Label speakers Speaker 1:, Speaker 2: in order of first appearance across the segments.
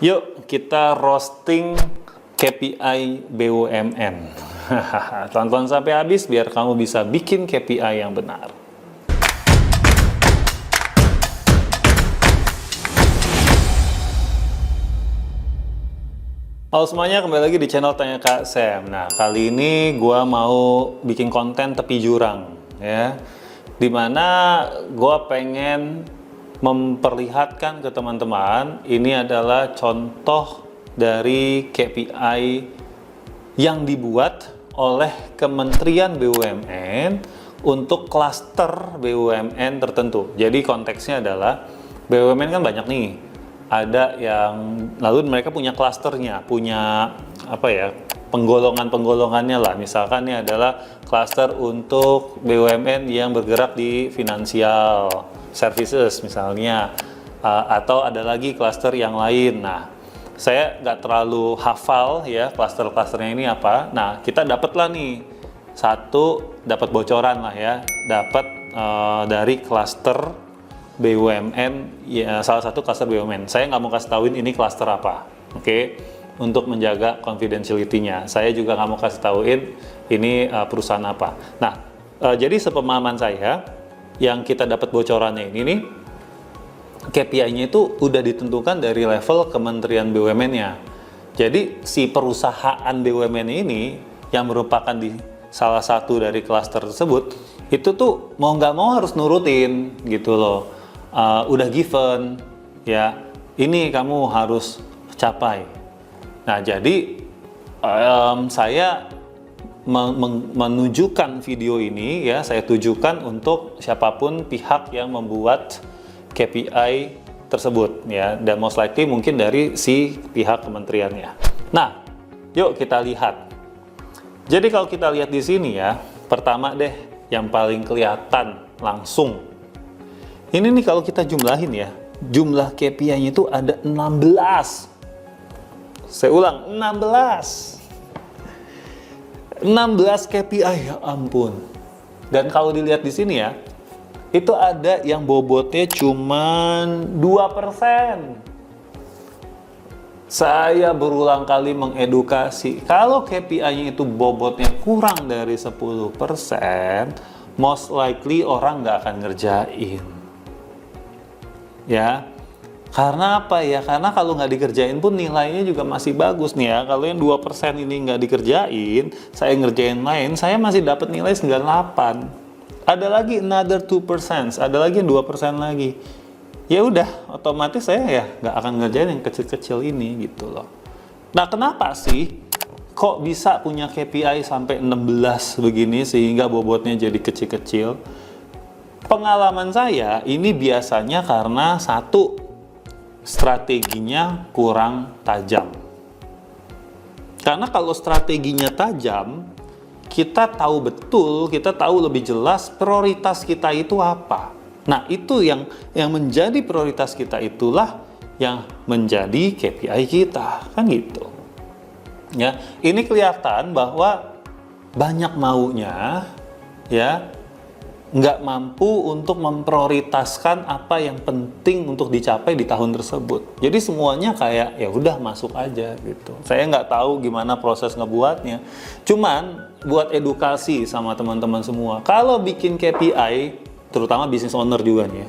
Speaker 1: Yuk kita roasting KPI BUMN. Tonton sampai habis biar kamu bisa bikin KPI yang benar. Halo semuanya, kembali lagi di channel Tanya Kak Sam. Nah, kali ini gua mau bikin konten tepi jurang ya. Dimana gua pengen memperlihatkan ke teman-teman, ini adalah contoh dari KPI yang dibuat oleh Kementerian BUMN untuk klaster BUMN tertentu. Jadi konteksnya adalah BUMN kan banyak nih. Ada yang lalu mereka punya klasternya, punya apa ya? Penggolongan-penggolongannya lah. Misalkan ini adalah klaster untuk BUMN yang bergerak di financial services misalnya, atau ada lagi klaster yang lain. Nah, saya nggak terlalu hafal ya klaster-klasternya ini apa. Nah, kita dapatlah nih dapat bocoran lah ya, dapat dari klaster BUMN ya, salah satu klaster BUMN. Saya nggak mau kasih tauin ini klaster apa, oke? Untuk menjaga confidentiality-nya. Saya juga nggak mau kasih tauin ini perusahaan apa. Nah, jadi sepemahaman saya, yang kita dapat bocorannya ini nih, KPI-nya itu udah ditentukan dari level Kementerian BUMN-nya. Jadi si perusahaan BUMN ini yang merupakan di salah satu dari klaster tersebut, itu tuh mau nggak mau harus nurutin gitu loh. Udah given ya, ini kamu harus capai. Nah, jadi saya menunjukkan video ini ya, saya tujukan untuk siapapun pihak yang membuat KPI tersebut ya, dan most likely mungkin dari si pihak kementeriannya. Nah, yuk kita lihat. Jadi kalau kita lihat di sini ya, pertama deh yang paling kelihatan langsung. Ini nih kalau kita jumlahin ya, jumlah KPI-nya itu ada 16. Saya ulang, 16 KPI, ya ampun. Dan kalau dilihat di sini ya, itu ada yang bobotnya cuman 2%. Saya berulang kali mengedukasi, kalau KPI-nya itu bobotnya kurang dari 10%, most likely orang nggak akan ngerjain. Ya, karena apa ya? Karena kalau nggak dikerjain pun nilainya juga masih bagus nih ya. Kalau yang 2% ini nggak dikerjain, saya ngerjain lain, saya masih dapat nilai 98. Ada lagi another 2%, ada lagi yang 2% lagi. Ya udah, otomatis saya ya nggak akan ngerjain yang kecil-kecil ini gitu loh. Nah, kenapa sih kok bisa punya KPI sampai 16 begini sehingga bobotnya jadi kecil-kecil? Pengalaman saya ini biasanya karena satu, strateginya kurang tajam. Karena kalau strateginya tajam, kita tahu betul, kita tahu lebih jelas prioritas kita itu apa. Nah, itu yang menjadi prioritas kita itulah yang menjadi KPI kita, kan gitu. Ya, ini kelihatan bahwa banyak maunya, ya, nggak mampu untuk memprioritaskan apa yang penting untuk dicapai di tahun tersebut. Jadi semuanya kayak ya udah masuk aja gitu. Saya nggak tahu gimana proses ngebuatnya. Cuman buat edukasi sama teman-teman semua. Kalau bikin KPI, terutama business owner juga nih ya,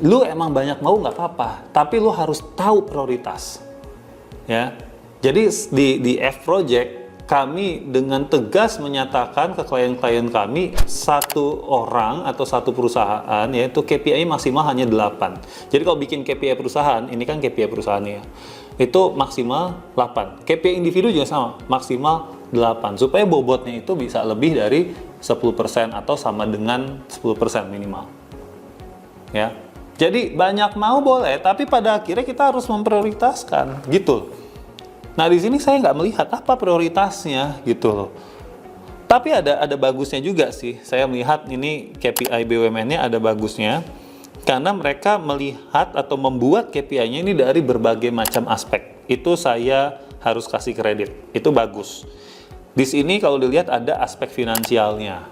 Speaker 1: lu emang banyak mau nggak apa-apa, tapi lu harus tahu prioritas. Ya, jadi di F Project kami dengan tegas menyatakan ke klien-klien kami, satu orang atau satu perusahaan yaitu KPI maksimal hanya 8. Jadi kalau bikin KPI perusahaan, ini kan KPI perusahaannya, itu maksimal 8. KPI individu juga sama, maksimal 8. Supaya bobotnya itu bisa lebih dari 10% atau sama dengan 10% minimal. Ya. Jadi banyak mau boleh, tapi pada akhirnya kita harus memprioritaskan, gitu. Nah, di sini saya nggak melihat apa prioritasnya gitu loh. Tapi ada bagusnya juga sih. Saya melihat ini KPI BUMN-nya ada bagusnya karena mereka melihat atau membuat KPI-nya ini dari berbagai macam aspek. Itu saya harus kasih kredit. Itu bagus. Di sini kalau dilihat ada aspek finansialnya.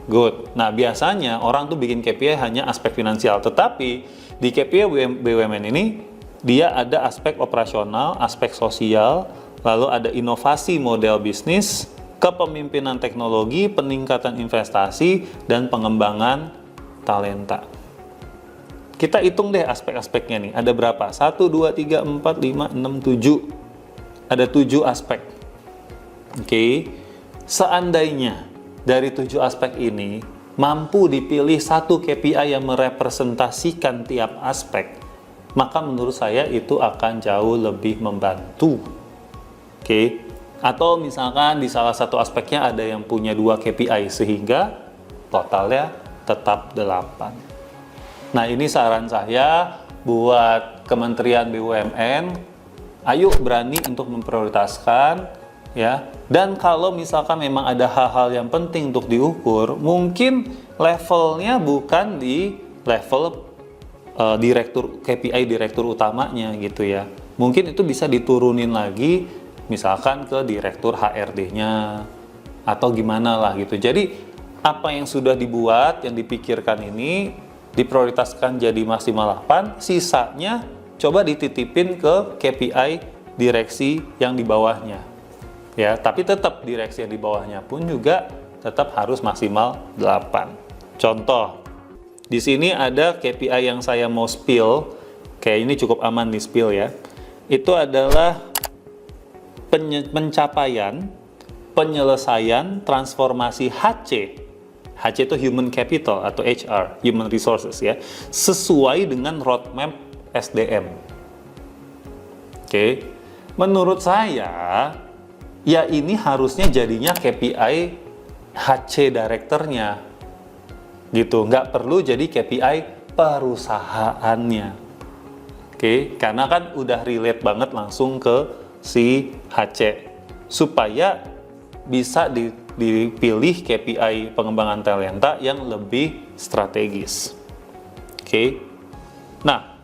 Speaker 1: Good. Nah, biasanya orang tuh bikin KPI hanya aspek finansial, tetapi di KPI BUMN ini dia ada aspek operasional, aspek sosial, lalu ada inovasi model bisnis, kepemimpinan teknologi, peningkatan investasi, dan pengembangan talenta. Kita hitung deh aspek-aspeknya nih, ada berapa? 1, 2, 3, 4, 5, 6, 7. Ada 7 aspek. Oke, seandainya dari 7 aspek ini mampu dipilih satu KPI yang merepresentasikan tiap aspek, maka menurut saya itu akan jauh lebih membantu. Oke, atau misalkan di salah satu aspeknya ada yang punya 2 KPI sehingga totalnya tetap 8. Nah, ini saran saya buat Kementerian BUMN, ayo berani untuk memprioritaskan ya. Dan kalau misalkan memang ada hal-hal yang penting untuk diukur, mungkin levelnya bukan di level direktur KPI direktur utamanya gitu ya. Mungkin itu bisa diturunin lagi misalkan ke direktur HRD-nya atau gimana lah gitu. Jadi apa yang sudah dibuat, yang dipikirkan ini diprioritaskan jadi maksimal 8, sisanya coba dititipin ke KPI direksi yang di bawahnya. Ya, tapi tetap direksi yang di bawahnya pun juga tetap harus maksimal 8. Contoh, di sini ada KPI yang saya mau spill, kayak ini cukup aman di spill ya. Itu adalah pencapaian, penyelesaian, transformasi HC. HC itu Human Capital atau HR, Human Resources ya, sesuai dengan roadmap SDM. Oke, menurut saya, ya ini harusnya jadinya KPI HC Director-nya. Gitu, nggak perlu jadi KPI perusahaannya. Oke, karena kan udah relate banget langsung ke si HC supaya bisa dipilih KPI pengembangan talenta yang lebih strategis. Oke, nah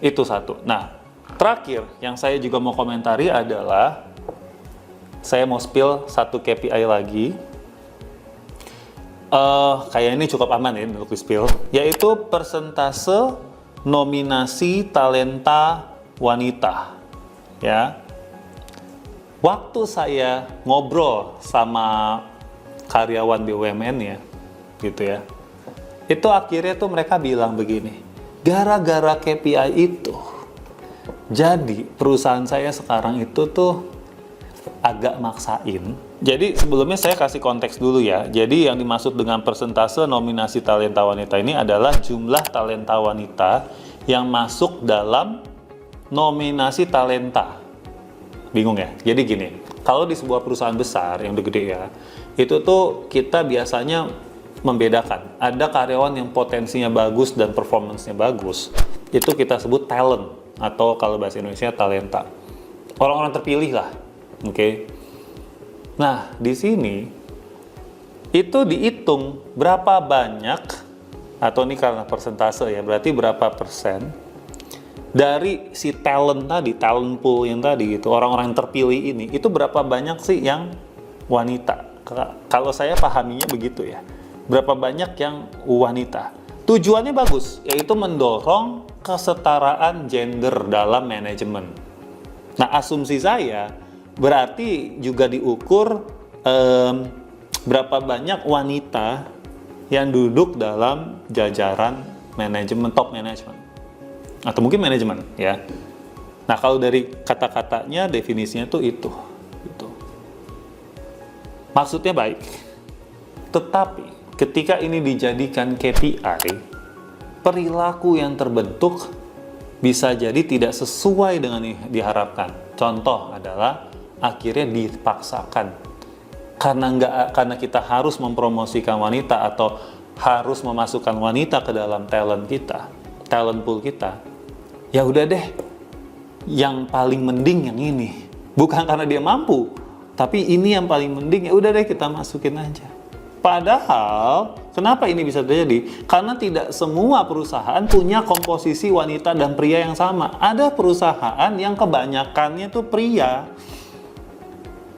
Speaker 1: itu satu. Nah, terakhir yang saya juga mau komentari adalah saya mau spill satu KPI lagi. Kayak ini cukup aman ya untuk di-spill, yaitu persentase nominasi talenta wanita. Ya, waktu saya ngobrol sama karyawan BUMN ya, gitu ya, itu akhirnya tuh mereka bilang begini, gara-gara KPI itu, jadi perusahaan saya sekarang itu tuh agak maksain. Jadi sebelumnya saya kasih konteks dulu ya. Jadi yang dimaksud dengan persentase nominasi talenta wanita ini adalah jumlah talenta wanita yang masuk dalam nominasi talenta. Bingung ya? Jadi gini, kalau di sebuah perusahaan besar yang udah gede ya, itu tuh kita biasanya membedakan. Ada karyawan yang potensinya bagus dan performance-nya bagus. Itu kita sebut talent atau kalau bahasa Indonesia talenta. Orang-orang terpilih lah. Oke. Nah, di sini itu dihitung berapa banyak, atau ini karena persentase ya, berarti berapa persen dari si talent tadi, talent pool yang tadi gitu, orang-orang yang terpilih ini, itu berapa banyak sih yang wanita? Kalau saya pahaminya begitu ya. Berapa banyak yang wanita? Tujuannya bagus, yaitu mendorong kesetaraan gender dalam manajemen. Nah, asumsi saya berarti juga diukur berapa banyak wanita yang duduk dalam jajaran manajemen, top manajemen, atau mungkin manajemen ya. Nah, kalau dari kata-katanya definisinya tuh itu gitu. Maksudnya baik, tetapi ketika ini dijadikan KPI, perilaku yang terbentuk bisa jadi tidak sesuai dengan yang diharapkan. Contoh adalah akhirnya dipaksakan karena kita harus mempromosikan wanita atau harus memasukkan wanita ke dalam talent kita, talent pool kita. Ya udah deh, yang paling mending yang ini. Bukan karena dia mampu, tapi ini yang paling mending, ya udah deh kita masukin aja. Padahal, kenapa ini bisa terjadi? Karena tidak semua perusahaan punya komposisi wanita dan pria yang sama. Ada perusahaan yang kebanyakannya itu pria.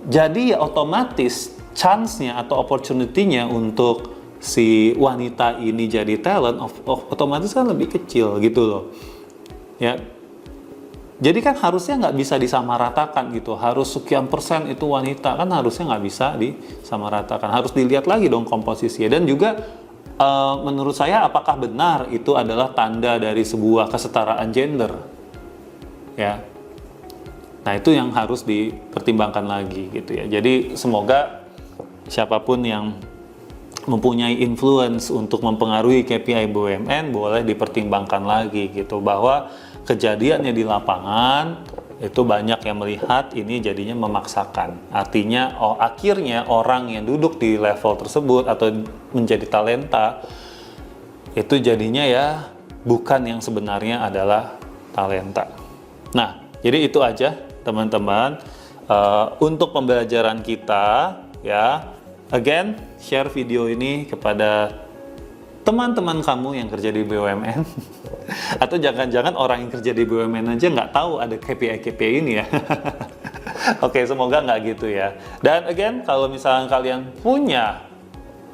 Speaker 1: Jadi ya otomatis chance-nya atau opportunity-nya untuk si wanita ini jadi talent otomatis kan lebih kecil gitu loh. ya. Jadi kan harusnya nggak bisa disamaratakan gitu, harus sekian persen itu wanita, kan harusnya nggak bisa disamaratakan, harus dilihat lagi dong komposisinya. Dan juga menurut saya apakah benar itu adalah tanda dari sebuah kesetaraan gender, ya. Nah itu yang harus dipertimbangkan lagi gitu ya. Jadi semoga siapapun yang mempunyai influence untuk mempengaruhi KPI BUMN boleh dipertimbangkan lagi gitu, bahwa kejadiannya di lapangan itu banyak yang melihat ini jadinya memaksakan. Artinya akhirnya orang yang duduk di level tersebut atau menjadi talenta itu jadinya ya bukan yang sebenarnya adalah talenta. Nah, jadi itu aja teman-teman untuk pembelajaran kita ya. Again, share video ini kepada teman-teman kamu yang kerja di BUMN atau jangan-jangan orang yang kerja di BUMN aja nggak tahu ada KPI ini ya. Oke, semoga nggak gitu ya. Dan again, kalau misalnya kalian punya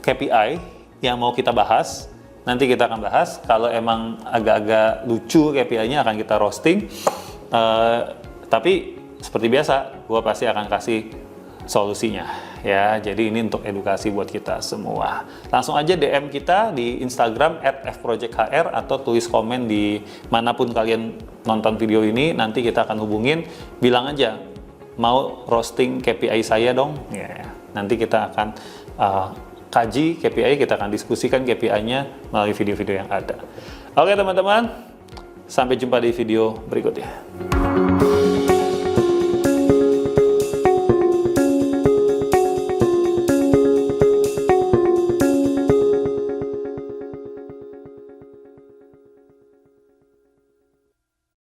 Speaker 1: KPI yang mau kita bahas, nanti kita akan bahas. Kalau emang agak-agak lucu KPI-nya akan kita roasting. Tapi seperti biasa, gue pasti akan kasih solusinya ya. Jadi ini untuk edukasi buat kita semua. Langsung aja DM kita di Instagram @fprojecthr atau tulis komen di manapun kalian nonton video ini. Nanti kita akan hubungin, bilang aja mau roasting KPI saya dong ya. Nanti kita akan kaji KPI, kita akan diskusikan KPI-nya melalui video-video yang ada. Oke teman-teman, sampai jumpa di video berikutnya.